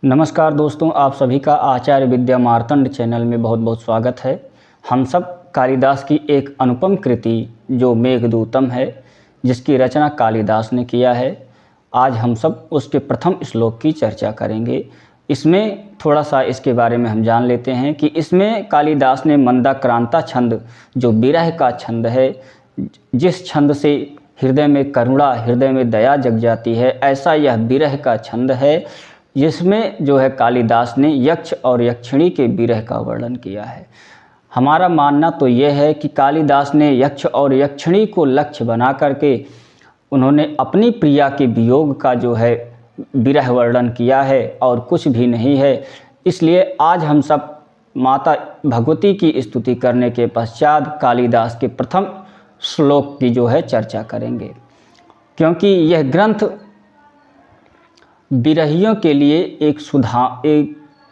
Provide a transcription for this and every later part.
नमस्कार दोस्तों, आप सभी का आचार्य विद्या मार्तंड चैनल में बहुत बहुत स्वागत है। हम सब कालिदास की एक अनुपम कृति जो मेघदूतम है, जिसकी रचना कालिदास ने किया है, आज हम सब उसके प्रथम श्लोक की चर्चा करेंगे। इसमें थोड़ा सा इसके बारे में हम जान लेते हैं कि इसमें कालिदास ने मंदाक्रांता छंद, जो विरह का छंद है, जिस छंद से हृदय में करुणा, हृदय में दया जग जाती है, ऐसा यह विरह का छंद है, जिसमें जो है कालिदास ने यक्ष और यक्षिणी के विरह का वर्णन किया है। हमारा मानना तो यह है कि कालिदास ने यक्ष और यक्षिणी को लक्ष्य बना करके उन्होंने अपनी प्रिया के वियोग का जो है विरह वर्णन किया है और कुछ भी नहीं है। इसलिए आज हम सब माता भगवती की स्तुति करने के पश्चात कालिदास के प्रथम श्लोक की जो है चर्चा करेंगे, क्योंकि यह ग्रंथ विरहियों के लिए एक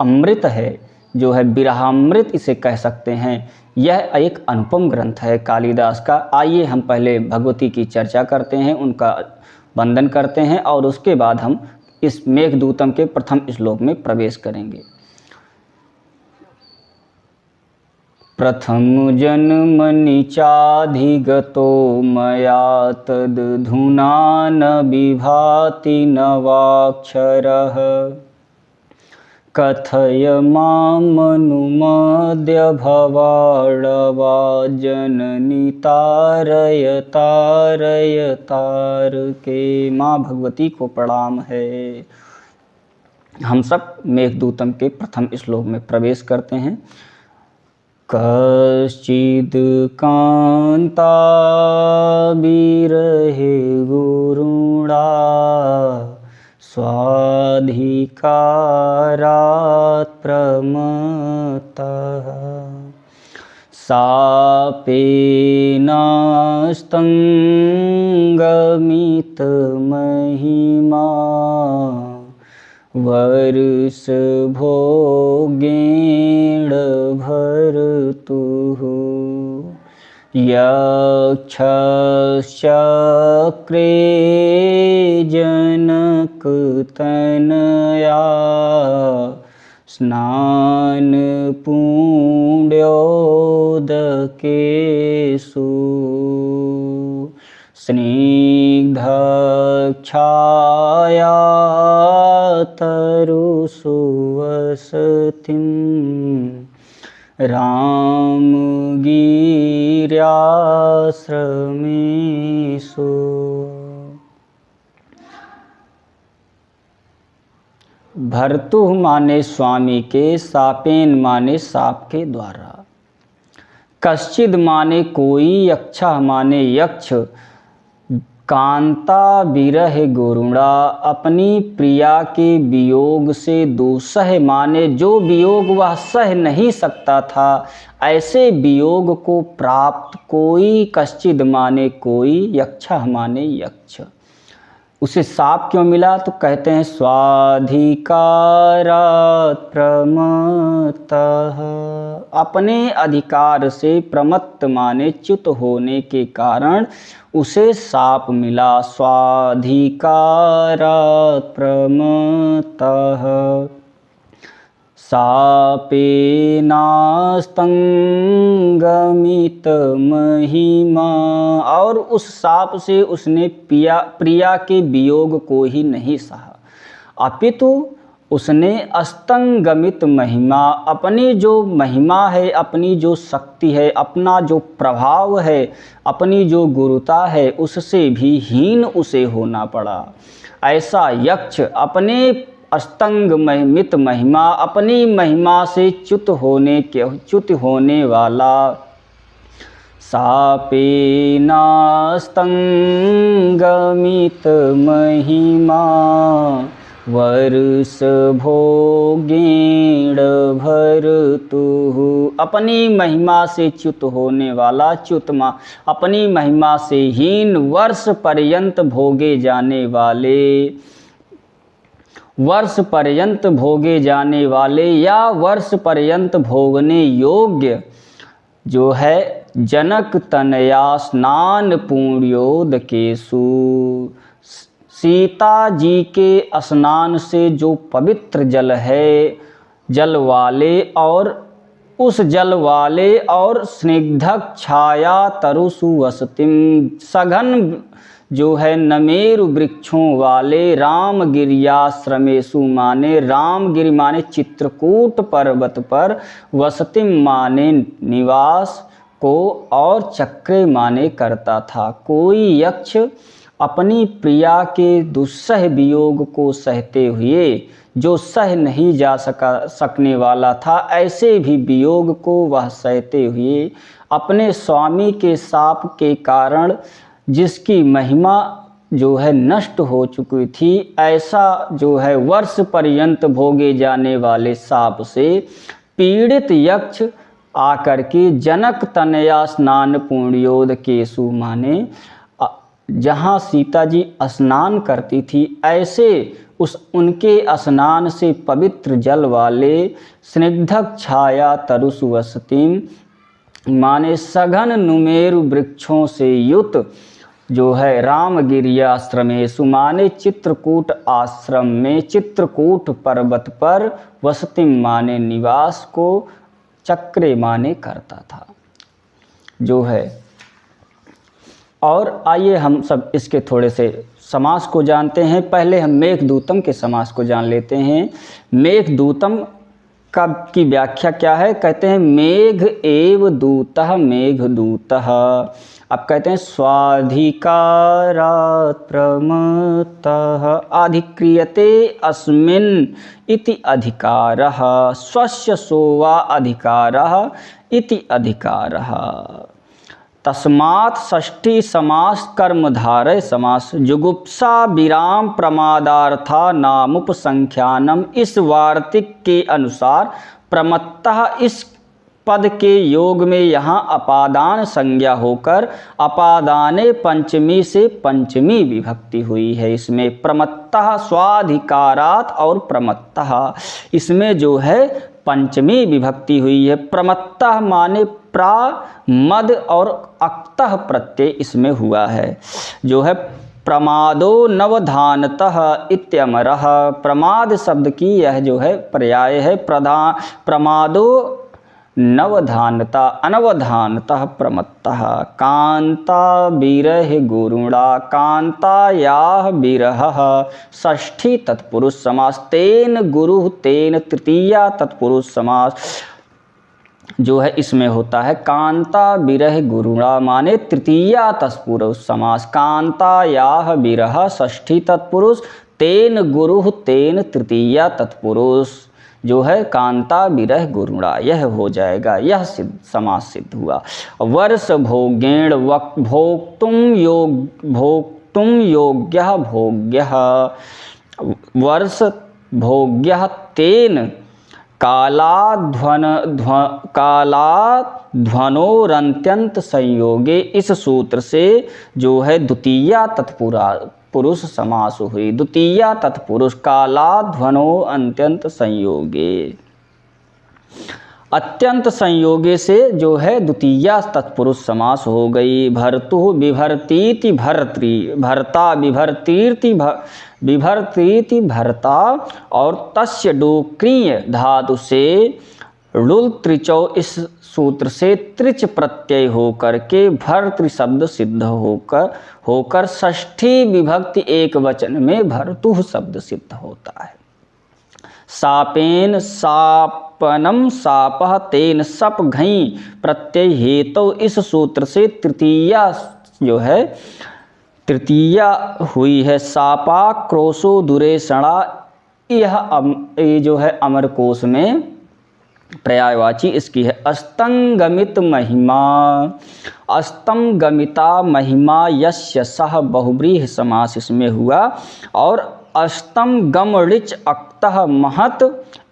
अमृत है, जो है विरहामृत इसे कह सकते हैं। यह एक अनुपम ग्रंथ है कालिदास का। आइए हम पहले भगवती की चर्चा करते हैं, उनका वंदन करते हैं और उसके बाद हम इस मेघदूतम के प्रथम श्लोक में प्रवेश करेंगे। प्रथम जन्मनि चाधिगतो मया तदधुना न विभाति नवाक्षरः कथय मामनुमद्य भवार्णवा जननी तारय तारय तारके। माँ भगवती को प्रणाम है। हम सब मेघदूतम के प्रथम श्लोक में प्रवेश करते हैं। कश्चिद् कान्ता विरहे गुरुणा स्वाधिकारात् प्रमत्तः सापेनास्तङ्गमितमहिमा वर्ष भोगेण भर्तुः यक्षश्चक्रे जनकतनया स्नानपुण्योदकेषु स्निग्धच्छाया तरुषु वसतिं रामगिर्याश्रमेषु। भर्तुः माने स्वामी के, सापेन माने साप के द्वारा, कश्चिद माने कोई, यक्षः माने यक्ष, कांता विरह गुरुणा अपनी प्रिया के वियोग से दुसह माने जो वियोग वह सह नहीं सकता था, ऐसे वियोग को प्राप्त कोई। कश्चिद माने कोई, यक्षः माने यक्ष। उसे साप क्यों मिला? तो कहते हैं स्वाधिकारात् प्रमत्तः, अपने अधिकार से, प्रमत्त माने च्युत होने के कारण उसे साप मिला। स्वाधिकारात् प्रमत्तः सापेनास्तङ्गमितमहिमा, और उस साप से उसने प्रिया के वियोग को ही नहीं सहा, अपितु उसने अस्तंगमित महिमा, अपनी जो महिमा है, अपनी जो शक्ति है, अपना जो प्रभाव है, अपनी जो गुरुता है, उससे भी हीन उसे होना पड़ा। ऐसा यक्ष अपने अस्तंगमित महिमा, अपनी महिमा से च्युत होने वाला, सापेनास्तङ्गमित महिमा वर्ष भोगेण भर्तुः, अपनी महिमा से च्युत होने वाला, अपनी महिमा से हीन, वर्ष पर्यंत भोगे जाने वाले, वर्ष पर्यंत भोगे जाने वाले या वर्ष पर्यंत भोगने योग्य जो है जनक तनया स्नान पुण्योदकेषु, सीता जी के स्नान से जो पवित्र जल है, जल वाले और उस जल वाले और स्निग्धक छाया तरु सुवसतिम, सघन जो है नमेरु वृक्षों वाले रामगिरियाश्रमेशु माने रामगिरि माने चित्रकूट पर्वत पर, वसतिम माने निवास को और चक्रे माने करता था। कोई यक्ष अपनी प्रिया के दुस्सह वियोग को सहते हुए जो सह नहीं जा सकने वाला था, ऐसे भी वियोग को वह सहते हुए अपने स्वामी के शाप के कारण जिसकी महिमा जो है नष्ट हो चुकी थी, ऐसा जो है वर्ष पर्यंत भोगे जाने वाले शाप से पीड़ित यक्ष आकर के जनक तनया स्नान पुण्योद केशु माने जहाँ सीता जी स्नान करती थी, ऐसे उस उनके स्नान से पवित्र जल वाले स्निग्धक छाया तरु सुवसतिम माने सघन नुमेरु वृक्षों से युक्त जो है रामगिरियाश्रमेशु माने चित्रकूट आश्रम में, चित्रकूट पर्वत पर, वसतिम माने निवास को, चक्रे माने करता था जो है। और आइए हम सब इसके थोड़े से समास को जानते हैं। पहले हम मेघदूतम के समास को जान लेते हैं। मेघदूतम की व्याख्या क्या है? कहते हैं मेघ एव दूतः मेघदूतः। अब कहते हैं स्वाधिकारात् प्रमत्तः अधिक्रियते अस्मिन् इति अधिकारः, स्वस्य सोवा अधिकारः इति अधिकारः। तस्मात् षष्ठी समास कर्मधारय समास जुगुप्सा विराम प्रमादार्था नामुपसंख्यानम। इस वार्तिक के अनुसार प्रमत्तः इस पद के योग में यहाँ अपादान संज्ञा होकर अपादाने पंचमी से पंचमी विभक्ति हुई है। इसमें प्रमत्तः स्वाधिकारात् और प्रमत्तः इसमें जो है पंचमी विभक्ति हुई है। प्रमत्तः माने प्रा मद और अक्तः प्रत्यय इसमें हुआ है जो है। प्रमादो नवधानतः इत्यमरः, प्रमाद शब्द की यह जो है पर्याय है। प्रमादो नवधानता अनवधानतः प्रमत्तः। कांता विरह गुरुणा कांतायाः विरहः षष्ठी तत्पुरुष समास। तेन गुरु तेन तृतीया तत्पुरुष समास जो है इसमें होता है। कांता विरह गुरुणा माने तृतीया तत्पुरुष समास। कांतायाः विरह षष्ठी तत्पुरुष, तेन गुरु तेन तृतीया तत्पुरुष जो है कांता विरह गुरुणा, यह हो जाएगा। यह समास सिद्ध हुआ। वर्ष भोगेण भोक्तुम योग्यः भोग्यः। वर्ष भोग्यः तेन कालाध्वनोरंत्यंत संयोगे। इस सूत्र से जो है द्वितीया तत्पुरुष समास हुई। द्वितीया तत्पुरुष कालाध्वनो अत्यंत संयोगे। अत्यंत संयोगे से जो है द्वितीया तत्पुरुष समास हो गई। भर्तु विभर्तीति भर्त्री, भर्ता विभर्तीर्ति विभर्तीति भर्ता। और तस्य डोक्रीय धातु से लुल त्रिचौ इस सूत्र से त्रिच प्रत्यय होकर के भर्तृ शब्द सिद्ध होकर षष्ठी विभक्ति एक वचन में भर्तु शब्द सिद्ध होता है। सापेन सापनम सापः तेन सप घई प्रत्यय हेतु इस सूत्र से तृतीया जो है तृतीया हुई है। सापा क्रोशो दुरेषणा, यह जो है अमर कोश में पर्यायवाची इसकी है। अस्तंगमित महिमा, अस्तंगमिता महिमा यस्य सह बहुव्रीहि समास इसमें हुआ। और अस्तम गम ऋच अक्तः महत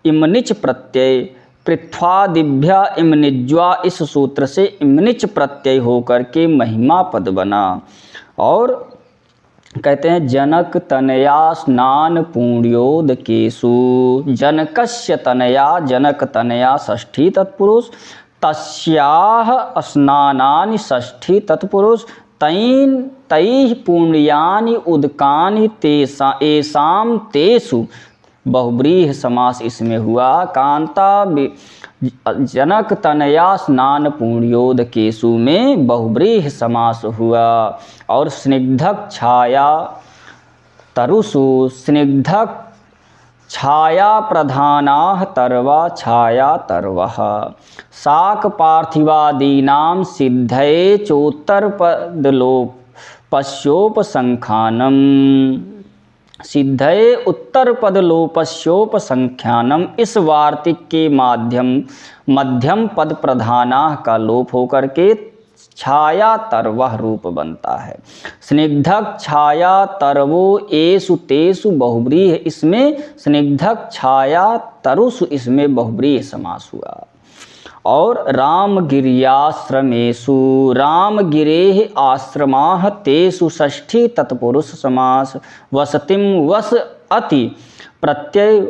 इमनिच प्रत्यय पृथ्वादिभ्या इमनिज्वा, इस सूत्र से इमनिच प्रत्यय होकर के महिमा पद बना। और कहते हैं जनक तनया स्नान पुण्योद केशु। जनकस्य तनया जनक तनया षष्ठी तत्पुरुष, तस्याः स्नानानि षष्ठी तत्पुरुष, तैन तैः पुण्यानि उदकानि येषां तेषु बहुव्रीहि समास इसमें हुआ। कांता जनक तनया स्नान पुण्योदकेषु में बहुव्रीहि समास हुआ। और स्निग्धक छाया तरुषु स्निग्धक छाया प्रधानाः तरवा छाया तरवः। शाक पार्थिवादीनां सिद्धये चोत्तरपदलोपस्योपसंख्यानम्। सिद्धये उत्तरपदलोपस्योपसंख्यानम्। इस वार्तिक के मध्यम पद प्रधानाः का लोप होकर के छाया तरवः रूप बनता है। स्निग्धक छाया तरवो एषु तेषु बहुव्रीहि, इसमें स्निग्धक छाया तरुषु इसमें बहुव्रीहि समास हुआ। और रामगिर्याश्रमेषु रामगिरेः आश्रमाः तेषु षष्ठी तत्पुरुष समास। वसतिम वस अति प्रत्यय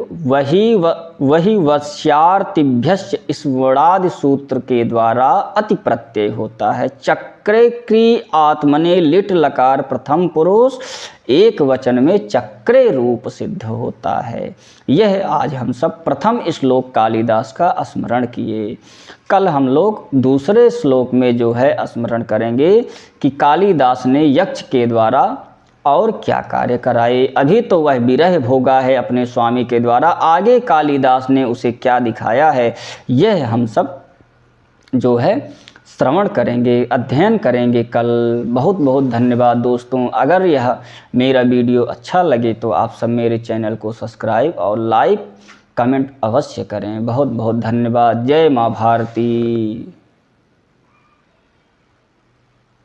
वही वश्यार्तिभ्यश्च इस वडादि सूत्र के द्वारा अति प्रत्यय होता है। चक्रे क्री आत्मने लिट लकार प्रथम पुरुष एक वचन में चक्रे रूप सिद्ध होता है। यह आज हम सब प्रथम श्लोक कालिदास का स्मरण किए। कल हम लोग दूसरे श्लोक में जो है स्मरण करेंगे कि कालिदास ने यक्ष के द्वारा और क्या कार्य कराए। अभी तो वह विरह भोगा है अपने स्वामी के द्वारा, आगे कालिदास ने उसे क्या दिखाया है, यह हम सब जो है श्रवण करेंगे, अध्ययन करेंगे कल। बहुत बहुत धन्यवाद दोस्तों। अगर यह मेरा वीडियो अच्छा लगे तो आप सब मेरे चैनल को सब्सक्राइब और लाइक कमेंट अवश्य करें। बहुत बहुत धन्यवाद। जय माँ भारती।